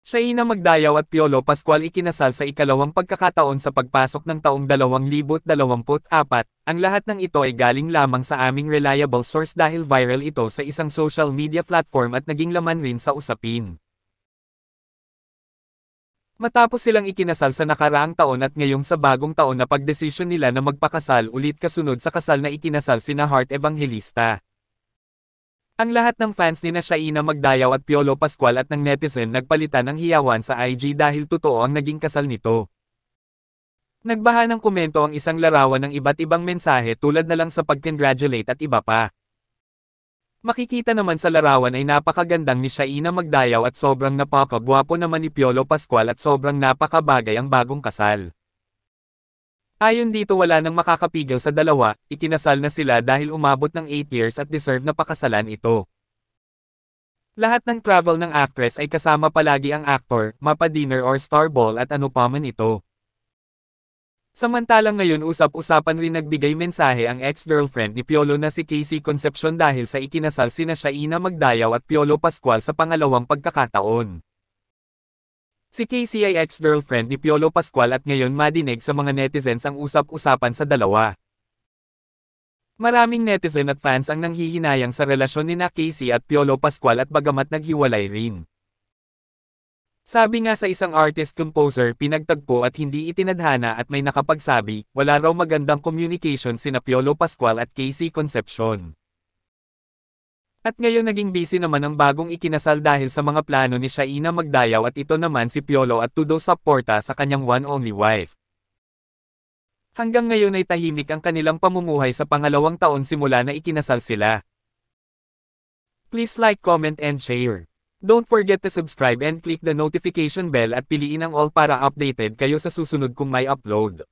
Shaina Magdayaw at Piolo Pascual ikinasal sa ikalawang pagkakataon sa pagpasok ng taong 2024. Ang lahat ng ito ay galing lamang sa aming reliable source dahil viral ito sa isang social media platform at naging laman rin sa usapin. Matapos silang ikinasal sa nakaraang taon at ngayong sa bagong taon na pagdesisyon nila na magpakasal ulit kasunod sa kasal na ikinasal sina Heart Evangelista. Ang lahat ng fans ni Shaina Magdayaw at Piolo Pascual at ng netizen nagpalitan ng hiyawan sa IG dahil totoo ang naging kasal nito. Nagbaha ng komento ang isang larawan ng iba't ibang mensahe tulad na lang sa pag-congratulate at iba pa. Makikita naman sa larawan ay napakagandang ni Shaina Magdayaw at sobrang napakagwapo naman ni Piolo Pascual at sobrang napakabagay ang bagong kasal. Ayon dito wala nang makakapigil sa dalawa, ikinasal na sila dahil umabot ng 8 years at deserve na pakasalan ito. Lahat ng travel ng actress ay kasama palagi ang actor, mapa-dinner or star ball at ano pa man ito. Samantalang ngayon usap-usapan rin nagbigay mensahe ang ex-girlfriend ni Piolo na si Casey Concepcion dahil sa ikinasal sina Shaina Magdayaw at Piolo Pascual sa pangalawang pagkakataon. Si Casey ay ex-girlfriend ni Piolo Pascual at ngayon madinig sa mga netizens ang usap-usapan sa dalawa. Maraming netizen at fans ang nanghihinayang sa relasyon ni Casey at Piolo Pascual at bagamat naghiwalay rin. Sabi nga sa isang artist-composer pinagtagpo at hindi itinadhana at may nakapagsabi, wala raw magandang communication sina Piolo Pascual at Casey Concepcion. At ngayon naging busy naman ang bagong ikinasal dahil sa mga plano ni Shaina Magdayaw at ito naman si Piolo at todo suporta sa kanyang one-only wife. Hanggang ngayon ay tahimik ang kanilang pamumuhay sa pangalawang taon simula na ikinasal sila. Please like, comment and share. Don't forget to subscribe and click the notification bell at piliin ang all para updated kayo sa susunod kong may upload.